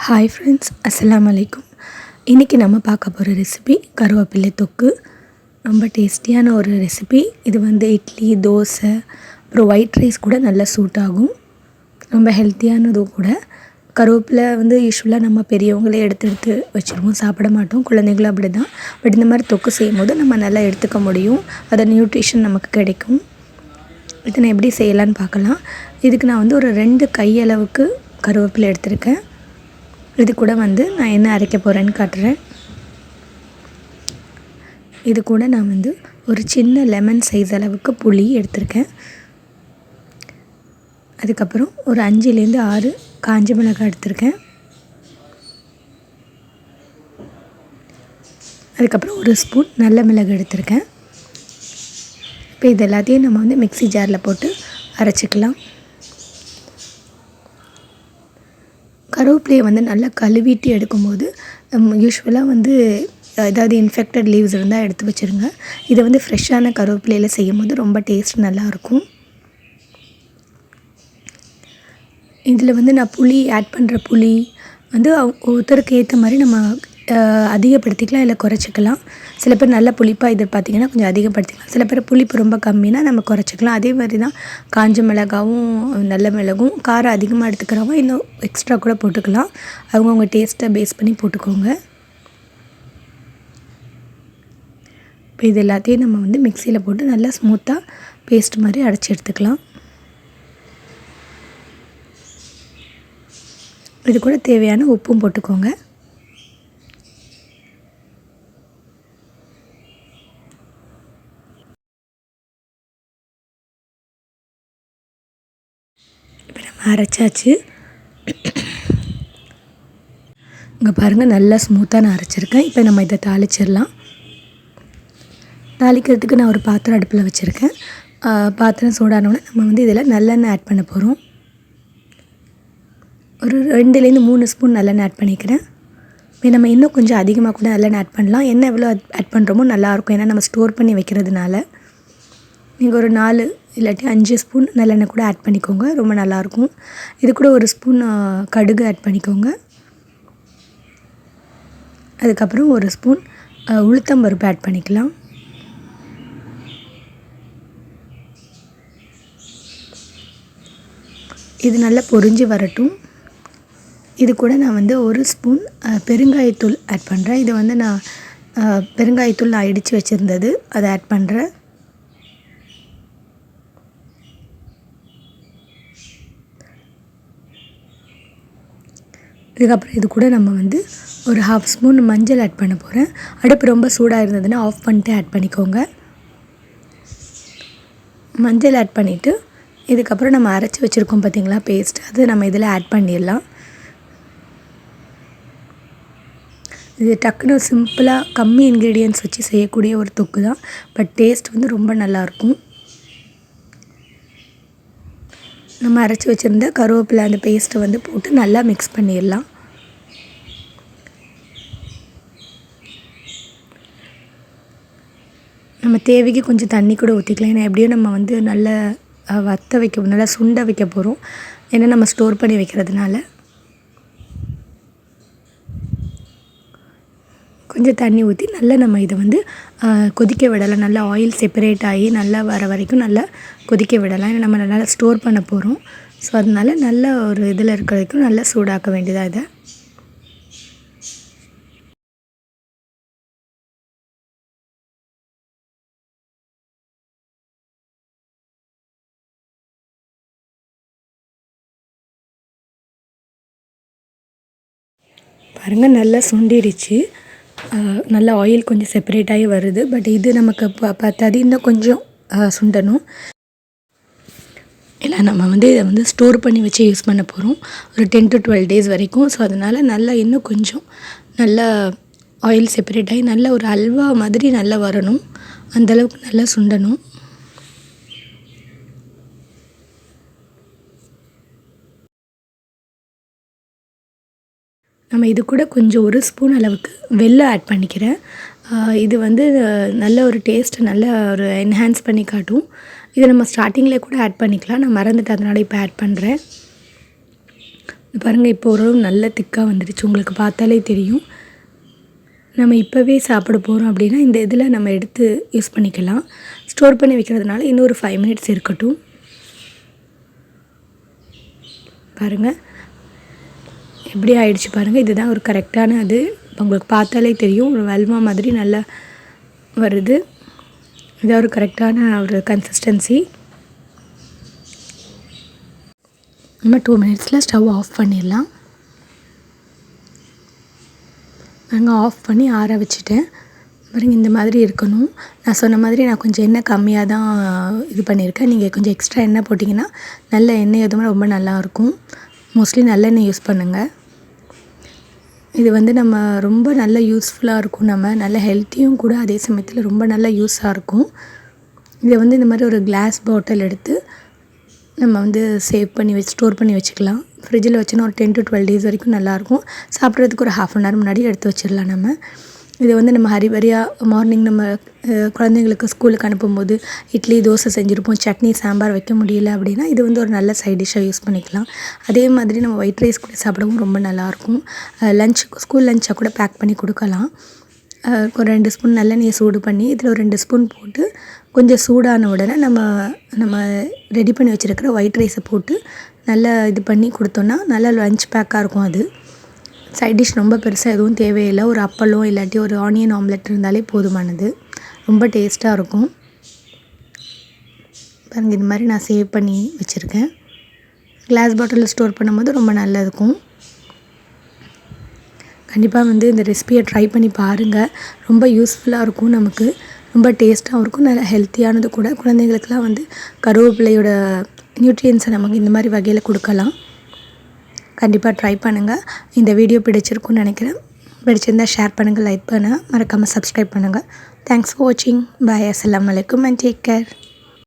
Hi friends, அஸ்ஸலாமு அலைக்கும். இன்றைக்கி நம்ம பார்க்க போகிற ரெசிபி கருவேப்பிலை தொக்கு. ரொம்ப டேஸ்டியான ஒரு ரெசிபி. இது இட்லி, தோசை, அப்புறம் ஒயிட் ரைஸ் கூட நல்லா சூட் ஆகும். ரொம்ப ஹெல்த்தியானதும் கூட. கருவேப்பிலை யூஸ்வலாக நம்ம பெரியவங்களே எடுத்து வச்சுருவோம், சாப்பிட மாட்டோம். குழந்தைங்களும் அப்படி தான். பட் இந்த மாதிரி தொக்கு செய்யும் போது நம்ம நல்லா எடுத்துக்க முடியும். அதோட நியூட்ரிஷன் நமக்கு கிடைக்கும். இதை நான் எப்படி செய்யலான்னு பார்க்கலாம். இதுக்கு நான் ஒரு 2 கையளவுக்கு கருவேப்பிலை எடுத்திருக்கேன். இது கூட நான் என்ன அரைக்க போகிறேன்னு காட்டுறேன். இது கூட நான் ஒரு சின்ன லெமன் சைஸ் அளவுக்கு புளி எடுத்திருக்கேன். அதுக்கப்புறம் ஒரு 5லேருந்து 6 காஞ்ச மிளகாய் எடுத்திருக்கேன். அதுக்கப்புறம் ஒரு ஸ்பூன் நல்ல மிளகு எடுத்திருக்கேன். இப்போ இது எல்லாத்தையும் நம்ம மிக்ஸி ஜாரில் போட்டு அரைச்சிக்கலாம். கருவேப்பிலையை நல்லா கழுவிட்டு எடுக்கும்போது யூஸ்வலாக ஏதாவது இன்ஃபெக்டட் லீவ்ஸ் இருந்தால் எடுத்து வச்சுருங்க. இதை ஃப்ரெஷ்ஷான கருவேப்பிலையில் செய்யும் போது ரொம்ப டேஸ்ட் நல்லாயிருக்கும். இதில் நான் புளி ஆட் பண்ணுற புளி ஒருத்தருக்கு ஏற்ற மாதிரி நம்ம அதிகப்படுத்திக்கலாம், இல்லை குறைச்சிக்கலாம். சில பேர் நல்ல புளிப்பாக இது பார்த்திங்கன்னா கொஞ்சம் அதிகப்படுத்திக்கலாம். சில பேர் புளிப்பு ரொம்ப கம்மினா நம்ம குறைச்சிக்கலாம். அதே மாதிரி தான் காஞ்ச மிளகாவும் நல்ல மிளகும் காரம் அதிகமாக எடுத்துக்கிறவங்க இன்னும் எக்ஸ்ட்ரா கூட போட்டுக்கலாம். அவங்கவுங்க டேஸ்ட்டை பேஸ் பண்ணி போட்டுக்கோங்க. இப்போ இது எல்லாத்தையும் நம்ம மிக்சியில் போட்டு நல்லா ஸ்மூத்தாக பேஸ்ட் மாதிரி அரைச்சி எடுத்துக்கலாம். இது கூட தேவையான உப்பும் போட்டுக்கோங்க. இப்போ நம்ம அரைச்சாச்சு. இங்கே பாருங்கள், நல்லா ஸ்மூத்தாக நான் அரைச்சிருக்கேன். இப்போ நம்ம இதை தாளிச்சிடலாம். தாளிக்கிறதுக்கு நான் ஒரு பாத்திரம் அடுப்பில் வச்சுருக்கேன். பாத்திரம் சூடானோடனே நம்ம இதில் நல்லெண்ணெய் ஆட் பண்ண போகிறோம். ஒரு 2லேருந்து 3 ஸ்பூன் நல்லெண்ணெய் ஆட் பண்ணிக்கிறேன். இப்போ நம்ம இன்னும் கொஞ்சம் அதிகமாக கூட நல்லெண்ணெய் ஆட் பண்ணலாம். எண்ணெய் எவ்வளோ ஆட் பண்ணுறோமோ நல்லாயிருக்கும், ஏன்னா நம்ம ஸ்டோர் பண்ணி வைக்கிறதுனால. நீங்கள் ஒரு 4 இல்லாட்டி 5 ஸ்பூன் நல்லெண்ணெய் கூட ஆட் பண்ணிக்கோங்க, ரொம்ப நல்லாயிருக்கும். இது கூட ஒரு ஸ்பூன் கடுகு ஆட் பண்ணிக்கோங்க. அதுக்கப்புறம் ஒரு ஸ்பூன் உளுத்தம்பருப்பு ஆட் பண்ணிக்கலாம். இது நல்லா பொரிஞ்சு வரட்டும். இது கூட நான் ஒரு ஸ்பூன் பெருங்காயத்தூள் ஆட் பண்ணுறேன். இது நான் பெருங்காயத்தூள் நான் இடித்து வச்சுருந்தது, அதை ஆட் பண்ணுறேன். இதுக்கப்புறம் இது கூட நம்ம ஒரு 1/2 ஸ்பூன் மஞ்சள் ஆட் பண்ண போகிறேன். அடுப்பு ரொம்ப சூடாக இருந்ததுன்னா ஆஃப் பண்ணிட்டு ஆட் பண்ணிக்கோங்க. மஞ்சள் ஆட் பண்ணிவிட்டு இதுக்கப்புறம் நம்ம அரைச்சி வச்சுருக்கோம் பார்த்திங்களா பேஸ்ட், அது நம்ம இதில் ஆட் பண்ணிடலாம். இது டக்குன்னு சிம்பிளாக கம்மி இன்க்ரீடியன்ட்ஸ் வச்சு செய்யக்கூடிய ஒரு தொக்கு தான். பட் டேஸ்ட் ரொம்ப நல்லாயிருக்கும். நம்ம அரைச்சி வச்சுருந்த கருவேப்பிலை அந்த பேஸ்ட்டை போட்டு நல்லா மிக்ஸ் பண்ணிடலாம். நம்ம தேவைக்கு கொஞ்சம் தண்ணி கூட ஊற்றிக்கலாம். ஏன்னா எப்படியும் நம்ம நல்லா வற்ற வைக்க, நல்லா சுண்ட வைக்க போகிறோம். ஏன்னா நம்ம ஸ்டோர் பண்ணி வைக்கிறதுனால கொஞ்சம் தண்ணி ஊற்றி நல்லா நம்ம இதை கொதிக்க விடலாம். நல்லா ஆயில் செப்பரேட் ஆகி நல்லா வர வரைக்கும் நல்லா கொதிக்க விடலாம். ஏன்னா நம்ம நல்லா ஸ்டோர் பண்ண போகிறோம். ஸோ அதனால நல்ல ஒரு இதில் இருக்கிற வரைக்கும் நல்லா சூடாக்க வேண்டியதாக இதை. பாருங்கள், நல்லா சுண்டிடுச்சு. நல்லா ஆயில் கொஞ்சம் செப்பரேட் ஆகி வருது. பட் இது நமக்கு பத்தாது, இன்னும் கொஞ்சம் சுண்டணும். இல்லை நம்ம இதை ஸ்டோர் பண்ணி வச்சு யூஸ் பண்ண போகிறோம் ஒரு 10 to 12 days வரைக்கும். ஸோ அதனால் நல்லா இன்னும் கொஞ்சம் நல்லா ஆயில் செப்பரேட் ஆகி நல்ல ஒரு அல்வா மாதிரி நல்லா வரணும். அந்தளவுக்கு நல்லா சுண்டணும். நம்ம இது கூட கொஞ்சம் ஒரு ஸ்பூன் அளவுக்கு வெல்லம் ஆட் பண்ணிக்கிறேன். இது நல்ல ஒரு டேஸ்ட்டை நல்ல ஒரு என்ஹான்ஸ் பண்ணி காட்டும். இதை நம்ம ஸ்டார்டிங்கில் கூட ஆட் பண்ணிக்கலாம். நான் மறந்துட்டு அதனால் இப்போ ஆட் பண்ணுறேன். பாருங்கள், இப்போ ஓரளவு நல்ல திக்காக வந்துடுச்சு. உங்களுக்கு பார்த்தாலே தெரியும். நம்ம இப்போவே சாப்பிட போகிறோம் அப்படின்னா இந்த இதில் நம்ம எடுத்து யூஸ் பண்ணிக்கலாம். ஸ்டோர் பண்ணி வைக்கிறதுனால இன்னொரு 5 மினிட்ஸ் இருக்கட்டும். பாருங்கள் எப்படி ஆயிடுச்சு பாருங்கள். இதுதான் ஒரு கரெக்டான அது. உங்களுக்கு பார்த்தாலே தெரியும், ஒரு அல்வா மாதிரி நல்லா வருது. இதான் ஒரு கரெக்டான ஒரு கன்சிஸ்டன்சி. நம்ம 2 மினிட்ஸில் ஸ்டவ் ஆஃப் பண்ணிடலாம். நாங்கள் ஆஃப் பண்ணி ஆற வச்சுட்டேன். பாருங்கள் இந்த மாதிரி இருக்கணும். நான் சொன்ன மாதிரி நான் கொஞ்சம் எண்ணெய் கம்மியாக தான் இது பண்ணியிருக்கேன். நீங்கள் கொஞ்சம் எக்ஸ்ட்ரா எண்ணெய் போட்டிங்கன்னா நல்ல எண்ணெய் எதுவுமே ரொம்ப நல்லாயிருக்கும். மோஸ்ட்லி நல்லெண்ணெய் யூஸ் பண்ணுங்கள். இது வந்து நம்ம ரொம்ப நல்ல யூஸ்ஃபுல்லாக இருக்கும். நம்ம நல்ல ஹெல்த்தியும் கூட, அதே சமயத்தில் ரொம்ப நல்ல யூஸாக இருக்கும். இதை வந்து இந்த மாதிரி ஒரு கிளாஸ் பாட்டில் எடுத்து நம்ம வந்து சேவ் பண்ணி ஸ்டோர் பண்ணி வச்சுக்கலாம். ஃப்ரிட்ஜில் வச்சோன்னா ஒரு 10 to 12 days வரைக்கும் நல்லாயிருக்கும். சாப்பிட்றதுக்கு ஒரு 1/2 அன் ஹவர் முன்னாடி எடுத்து வச்சிடலாம் நம்ம. இதை வந்து நம்ம ஹரிபரியாக மார்னிங் நம்ம குழந்தைங்களுக்கு ஸ்கூலுக்கு அனுப்பும்போது இட்லி, தோசை செஞ்சுருப்போம், சட்னி, சாம்பார் வைக்க முடியல அப்படின்னா இது வந்து ஒரு நல்ல சைட் டிஷ்ஷாக யூஸ் பண்ணிக்கலாம். அதே மாதிரி நம்ம ஒயிட் ரைஸ் கூட சாப்பிடவும் ரொம்ப நல்லாயிருக்கும். ஸ்கூல் லஞ்சாக கூட பேக் பண்ணி கொடுக்கலாம். ஒரு 2 ஸ்பூன் நல்லெண்ணெயை சூடு பண்ணி இதில் ஒரு 2 ஸ்பூன் போட்டு கொஞ்சம் சூடான உடனே நம்ம ரெடி பண்ணி வச்சுருக்கிற ஒயிட் ரைஸை போட்டு நல்லா இது பண்ணி கொடுத்தோன்னா நல்லா லஞ்ச் பேக்காக இருக்கும். அது சைட் டிஷ் ரொம்ப பெருசாக எதுவும் தேவையில்லை. ஒரு அப்பளம் இல்லாட்டி ஒரு ஆனியன் ஆம்லெட் இருந்தாலே போதுமானது. ரொம்ப டேஸ்ட்டாக இருக்கும். பாருங்கள் இது மாதிரி நான் சேவ் பண்ணி வச்சுருக்கேன். கிளாஸ் பாட்டிலில் ஸ்டோர் பண்ணும்போது ரொம்ப நல்லா இருக்கும். கண்டிப்பாக வந்து இந்த ரெசிபியை ட்ரை பண்ணி பாருங்கள். ரொம்ப யூஸ்ஃபுல்லாக இருக்கும். நமக்கு ரொம்ப டேஸ்ட்டாகவும் இருக்கும். நல்லா ஹெல்த்தியானது கூட. குழந்தைங்களுக்கெலாம் வந்து கருவேப்பிலையோட நியூட்ரியன்ஸை நமக்கு இந்த மாதிரி வகையில் கொடுக்கலாம். கண்டிப்பாக ட்ரை பண்ணுங்கள். இந்த வீடியோ பிடிச்சிருக்குன்னு நினைக்கிறேன். பிடிச்சிருந்தால் ஷேர் பண்ணுங்கள், லைக் பண்ணுங்கள், மறக்காமல் சப்ஸ்கிரைப் பண்ணுங்கள். தேங்க்ஸ் ஃபார் வாட்சிங். பாய். அஸ்ஸலாமு அலைக்கும் அண்ட் டேக் கேர்.